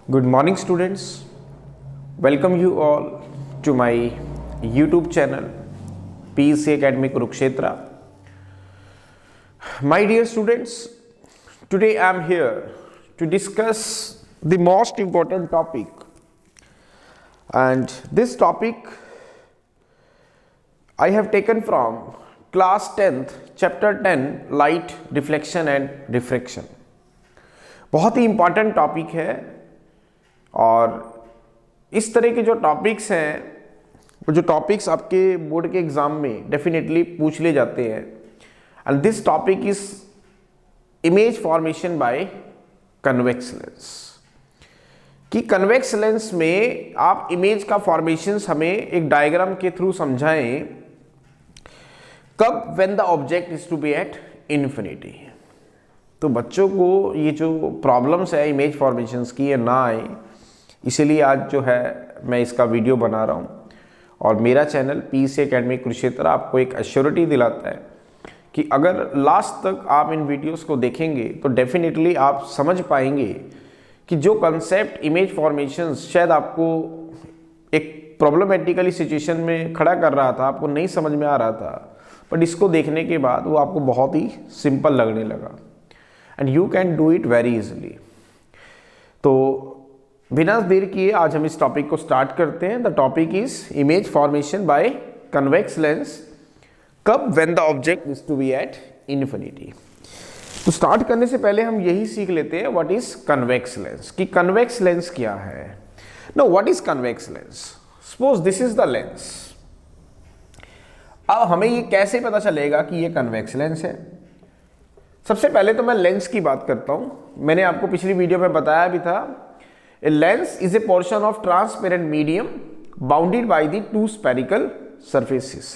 Good morning, students. Welcome you all to my YouTube channel, PEC Academy Kurukshetra. My dear students, today I am here to discuss the most important topic, and this topic I have taken from class 10th, chapter 10, light reflection and refraction. बहुत ही important topic है और इस तरह के जो topics हैं वो जो टॉपिक्स आपके बोर्ड के एग्जाम में डेफिनेटली पूछ ले जाते हैं. And this topic is image formation by convex lens. कि कन्वेक्स लेंस में आप इमेज का फॉर्मेशंस हमें एक डायग्राम के थ्रू समझाएं कब when the object is to be at infinity. तो बच्चों को ये जो प्रॉब्लम्स है इमेज फॉर्मेशंस की ये ना आए, इसीलिए आज जो है मैं इसका वीडियो बना रहा हूँ. और मेरा चैनल PEC एकेडमी कुरुक्षेत्र आपको एक एश्योरिटी दिलाता है कि अगर लास्ट तक आप इन वीडियोस को देखेंगे तो डेफिनेटली आप समझ पाएंगे कि जो कंसेप्ट इमेज फॉर्मेशंस शायद आपको एक प्रॉब्लमेटिकली सिचुएशन में खड़ा कर रहा था, आपको नहीं समझ में आ रहा था, बट इसको देखने के बाद वो आपको बहुत ही सिंपल लगने लगा and you can do it very easily. तो बिना देर किए आज हम इस टॉपिक को स्टार्ट करते हैं. The topic is image formation by convex lens कब when the object is to be at infinity. तो स्टार्ट करने से पहले हम यही सीख लेते हैं व्हाट इज कन्वेक्स लेंस. कि कन्वेक्स लेंस क्या है. No, what is convex lens. Suppose this is the lens. अब हमें ये कैसे पता चलेगा कि ये कन्वेक्स लेंस है. सबसे पहले तो मैं लेंस की बात करता हूं. मैंने आपको पिछली वीडियो में बताया भी था, a lens is a portion of transparent medium bounded by the two spherical surfaces.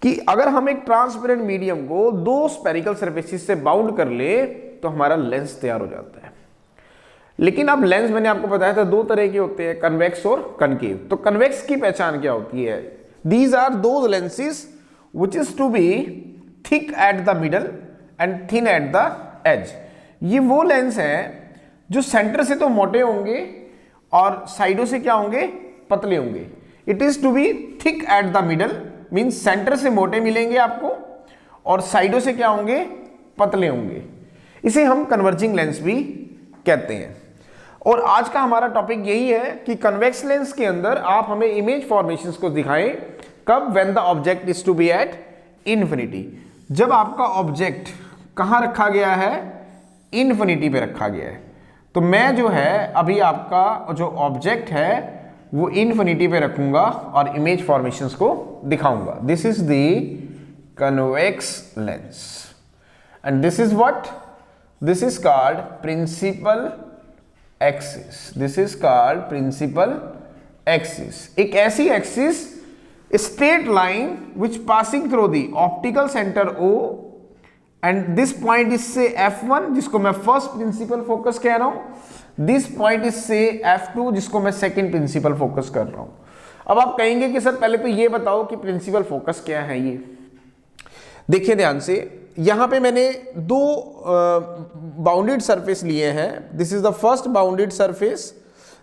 कि अगर हम एक ट्रांसपेरेंट मीडियम को दो स्फेरिकल सरफेसेस से बाउंड कर ले तो हमारा लेंस तैयार हो जाता है. लेकिन अब लेंस मैंने आपको बताया था दो तरह के होते हैं, कन्वेक्स और कनकेव. तो कन्वेक्स की पहचान क्या होती है. These are those lenses which is to be thick at the middle and thin at the edge. ये वो लेंस हैं जो सेंटर से तो मोटे होंगे और साइडों से क्या होंगे, पतले होंगे. It is to be thick at the middle means centre से मोटे मिलेंगे आपको और साइडों से क्या होंगे, पतले होंगे. इसे हम कन्वर्जिंग लेंस भी कहते हैं. और आज का हमारा टॉपिक यही है कि कन्वेक्स लेंस के अंदर आप हमें इमेज फॉर्मेशंस को दिखाएं कब when the object is to be at infinity. जब आपका ऑब्जेक्ट कहां रखा गया है, इन्फिनिटी पे रखा गया है. तो मैं जो है अभी आपका जो ऑब्जेक्ट है वो इन्फिनिटी पे रखूंगा और इमेज फॉर्मेशंस को दिखाऊंगा. This is the convex lens and this is what, this is called principal axis. This is called principal axis. एक ऐसी axis, straight line which passing through the optical centre O and this point is say F1 जिसको मैं first principal focus कह रहा हूं. This point is से F2 जिसको मैं सेकंड प्रिंसिपल फोकस कर रहा हूं. अब आप कहेंगे कि सर पहले तो ये बताओ कि प्रिंसिपल फोकस क्या है. ये देखिए ध्यान से, यहां पे मैंने दो बाउंडेड सरफेस लिए हैं. This is the first bounded surface,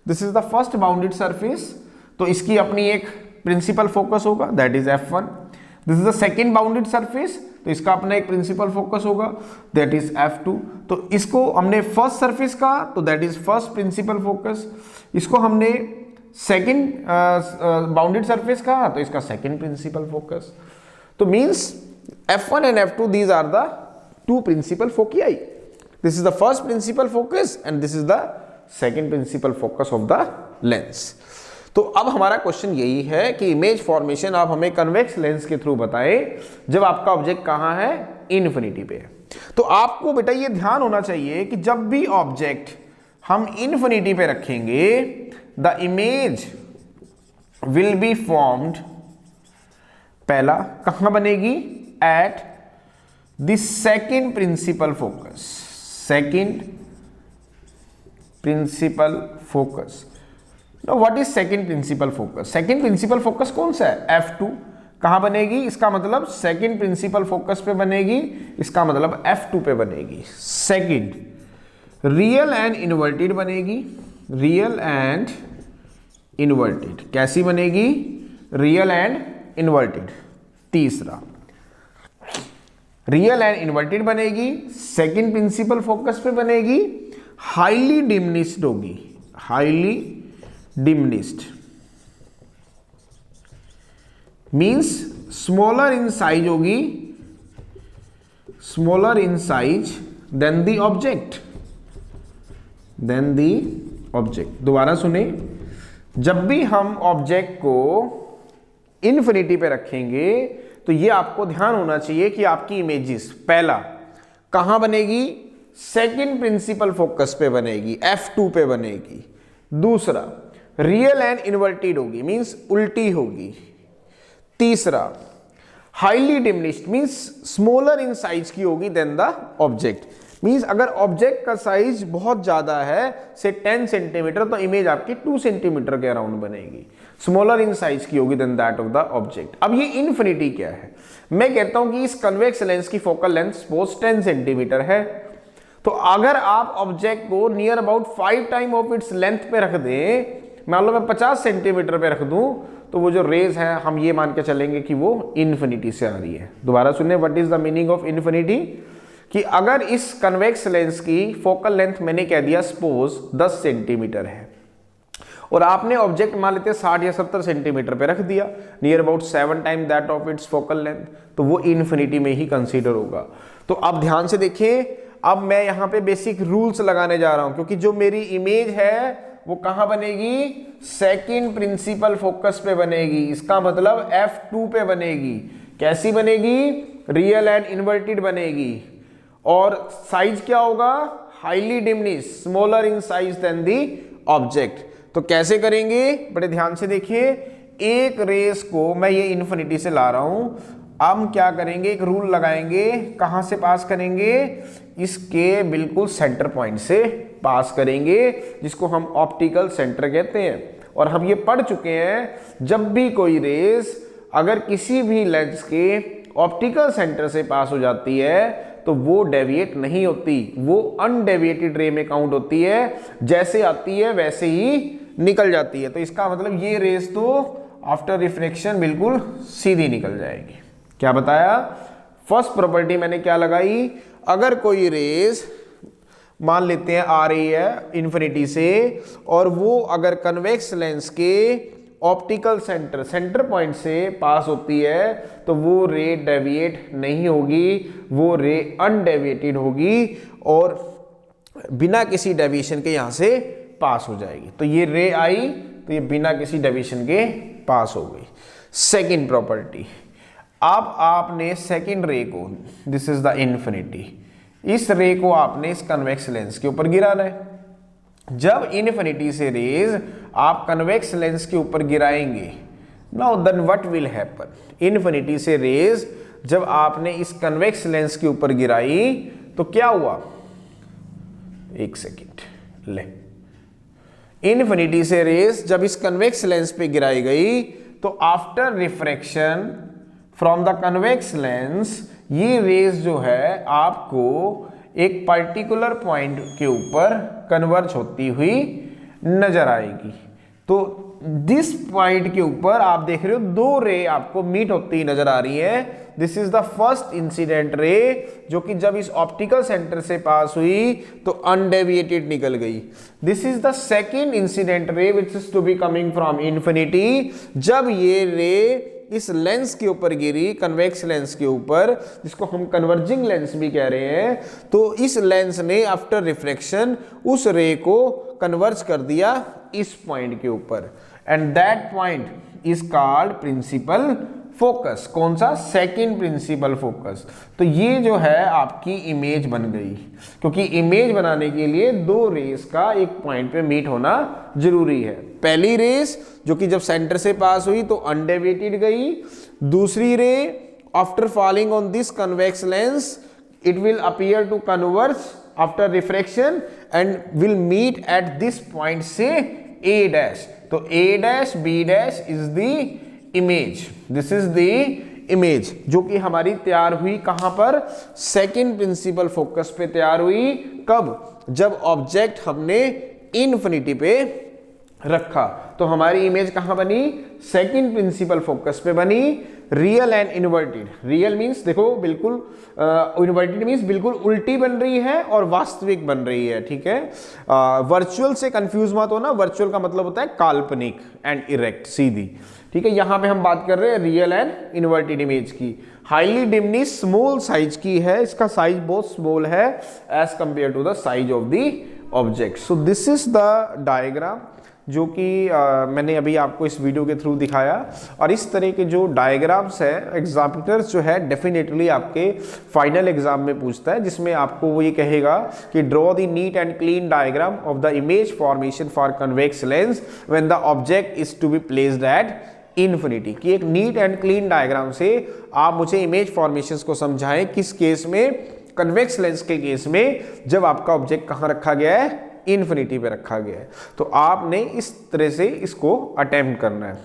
this is the first bounded surface. तो इसकी अपनी एक प्रिंसिपल फोकस होगा, that is F1. This is the second bounded surface, तो इसका अपना एक प्रिंसिपल फोकस होगा, दैट इज F2. तो इसको हमने फर्स्ट सरफेस कहा तो that is first principal focus. इसको हमने सेकेंड बाउंडेड सरफेस कहा तो इसका सेकेंड प्रिंसिपल फोकस. तो means F1 and F2 these are the two principal foci. This is the first principal focus and this is the second principal focus of the lens. तो अब हमारा question यही है कि इमेज फॉर्मेशन आप हमें convex lens के through बताएं जब आपका ऑब्जेक्ट कहां है, इन्फिनिटी पे. तो आपको बेटा ये ध्यान होना चाहिए कि जब भी ऑब्जेक्ट हम इन्फिनिटी पे रखेंगे the image will be formed, पहला कहां बनेगी, at the second principal focus. Second principal focus. Now what is second principal focus? Second principal focus कौन सा है, F2. कहां बनेगी, इसका मतलब सेकंड प्रिंसिपल फोकस पे बनेगी, इसका मतलब F2 पे बनेगी. सेकंड रियल एंड इन्वर्टेड बनेगी, रियल एंड इन्वर्टेड। कैसी बनेगी? Real and inverted. तीसरा रियल एंड इन्वर्टेड बनेगी। सेकंड प्रिंसिपल फोकस पे बनेगी, हाईली डिमिनिश्ड होगी, highly diminished means smaller in size होगी, smaller in size than the object, than the object. दोबारा सुने, जब भी हम ऑब्जेक्ट को इन्फिनिटी पे रखेंगे तो ये आपको ध्यान होना चाहिए कि आपकी इमेजेस पहला कहां बनेगी? सेकंड प्रिंसिपल फोकस पे बनेगी, F2 पे बनेगी। दूसरा रियल एंड इन्वर्टेड होगी, मींस उल्टी होगी। तीसरा highly diminished means smaller in size की होगी देन द ऑब्जेक्ट। मींस अगर ऑब्जेक्ट का साइज बहुत ज्यादा है, से 10 सेंटीमीटर, तो इमेज आपकी 2 सेंटीमीटर के अराउंड बनेगी। स्मॉलर इन साइज की होगी than that of the object. अब ये इन्फिनिटी क्या है? मैं कहता हूं कि इस कन्वेक्स लेंस की फोकल लेंथ सपोज 10 सेंटीमीटर है, तो अगर आप ऑब्जेक्ट को near about 5 time of its length पे रख दें, मान लो मैं 50 सेंटीमीटर पे रख दूं, तो वो जो रेज है हम ये मान के चलेंगे कि वो इन्फिनिटी से आ रही है। दोबारा सुनिए, what is the meaning of infinity? कि अगर इस कन्वेक्स लेंस की फोकल लेंथ मैंने कह दिया सपोज 10 सेंटीमीटर है, और आपने ऑब्जेक्ट मान लेते 60 या 70 सेंटीमीटर पे रख दिया, near about 7 time that of its focal length, तो वो इन्फिनिटी में ही कंसीडर होगा। तो अब ध्यान से देखिए, अब मैं यहाँ पे बेसिक रूल्स लगाने जा रहा हूं, क्योंकि जो मेरी इमेज है वो कहां बनेगी? सेकंड प्रिंसिपल फोकस पे बनेगी। इसका मतलब F2 पे बनेगी। कैसी बनेगी? रियल एंड इन्वर्टेड बनेगी। और साइज क्या होगा? Highly diminished, smaller in size than the object. तो कैसे करेंगे? बड़े ध्यान से देखिए, एक रेस को मैं ये इन्फिनिटी से ला रहा हूं, हम क्या करेंगे? एक रूल लगाएंगे। कहां से पास करेंगे? इसके बिल्कुल सेंटर पॉइंट से पास करेंगे, जिसको हम ऑप्टिकल सेंटर कहते हैं। और हम ये पढ़ चुके हैं, जब भी कोई रेस अगर किसी भी लेंस के ऑप्टिकल सेंटर से पास हो जाती है तो वो डेविएट नहीं होती, वो अनडेविएटेड रे में काउंट होती है। जैसे आती है वैसे ही निकल जाती है। तो इसका मतलब ये रेस तो आफ्टर रिफ्लेक्शन बिल्कुल सीधी निकल जाएगी। क्या बताया? फर्स्ट प्रॉपर्टी मैंने क्या लगाई? अगर कोई रेस मान लेते हैं आ रही है इन्फिनिटी से, और वो अगर कन्वेक्स लेंस के ऑप्टिकल सेंटर पॉइंट से पास होती है, तो वो रे डेविएट नहीं होगी, वो रे अनडेविएटेड होगी और बिना किसी डेविएशन के यहां से पास हो जाएगी। तो ये रे आई तो ये बिना किसी डेविएशन के पास हो गई। सेकंड प्रॉपर्टी, अब आपने सेकंड रे को, दिस इज द इन्फिनिटी, इस रे को आपने इस कन्वेक्स लेंस के ऊपर गिराना है। जब इन्फिनिटी से रेज आप कन्वेक्स लेंस के ऊपर गिराएंगे, now then what will happen? Infinity से रेज जब आपने इस कन्वेक्स लेंस के ऊपर गिराई तो क्या हुआ? एक सेकेंड, ले, इन्फिनिटी से रेज जब इस कन्वेक्स लेंस पे गिराई गई तो after refraction from the convex lens ये रेज जो है आपको एक पर्टिकुलर पॉइंट के ऊपर कन्वर्ज होती हुई नजर आएगी। तो दिस पॉइंट के ऊपर आप देख रहे हो दो रे आपको मीट होती हुई नजर आ रही है। This is the first incident ray, जो कि जब इस ऑप्टिकल सेंटर से पास हुई तो अनडेविएटेड निकल गई। This is the second incident ray which is to be coming from infinity. जब ये रे इस लेंस के ऊपर गिरी, कन्वेक्स लेंस के ऊपर, जिसको हम कन्वर्जिंग लेंस भी कह रहे हैं, तो इस लेंस ने आफ्टर रिफ्लेक्शन उस रे को कन्वर्ज कर दिया इस पॉइंट के ऊपर, and that point is called principal focus. कौन सा? Second principal focus. तो ये जो है आपकी इमेज बन गई, क्योंकि इमेज बनाने के लिए दो रेस का एक पॉइंट पे मीट होना जरूरी है। पहली रेस जो कि जब सेंटर से पास हुई तो अनडेविएटेड गई, दूसरी रे after falling on this convex lens it will appear to converge after refraction and will meet at this point say A dash. तो A dash B dash is the image. This is the image जो कि हमारी तैयार हुई कहां पर? Second principal focus पे तैयार हुई। कब? जब ऑब्जेक्ट हमने इन्फिनिटी पे रखा। तो हमारी इमेज कहां बनी, सेकंड प्रिंसिपल फोकस पे बनी, real and inverted. Real means देखो बिल्कुल, इन्वर्टेड मींस बिल्कुल उल्टी बन रही है और वास्तविक बन रही है, ठीक है। वर्चुअल से कंफ्यूज मत होना, वर्चुअल का मतलब होता है काल्पनिक एंड इरेक्ट, सीधी, ठीक है। यहां पे हम बात कर रहे हैं रियल एंड इन्वर्टेड इमेज की। हाईली डिमनी स्मॉल साइज की है, इसका साइज बहुत स्मॉल है as compare to the size of the object. So this is the diagram जो कि मैंने अभी आपको इस वीडियो के थ्रू दिखाया। और इस तरह के जो डायग्राम्स है एग्जामिनर्स जो है डेफिनेटली आपके फाइनल एग्जाम में पूछता है, जिसमें आपको वो ये कहेगा कि draw the neat and clean diagram of the image formation for convex lens when the object is to be placed at infinity. कि एक नीट एंड क्लीन डायग्राम से आप मुझे इमेज फॉर्मेशंस को समझाएं, किस केस में, कन्वेक्स लेंस के केस में, जब आपका ऑब्जेक्ट कहाँ रखा गया है, इन्फिनिटी पे रखा गया है। तो आपने इस तरह से इसको अटेम्प्ट करना है।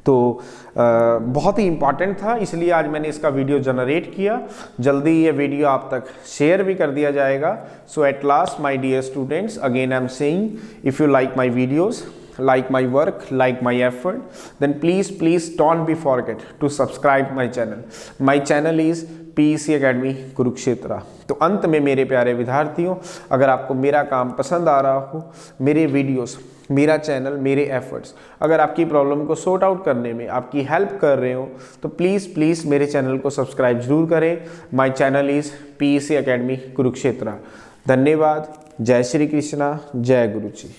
तो बहुत ही इंपॉर्टेंट था, इसलिए आज मैंने इसका वीडियो जनरेट किया। जल्दी ये वीडियो आप तक शेयर भी कर दिया जाएगा। So at last my dear students, again I am saying, if you like my videos, like my work, like my effort, then please don't be forget to subscribe my channel. My channel is PEC Academy Kurukshetra. तो अंत में मेरे प्यारे विद्यार्थियों, अगर आपको मेरा काम पसंद आ रहा हो, मेरे वीडियोस, मेरा चैनल, मेरे एफर्ट्स अगर आपकी प्रॉब्लम को सॉर्ट आउट करने में आपकी हेल्प कर रहे हो, तो प्लीज़ मेरे चैनल को सब्सक्राइब जरूर करें। My channel is PEC Academy Kurukshetra. धन्यवाद। जय श्री कृष्णा, जय गुरु जी।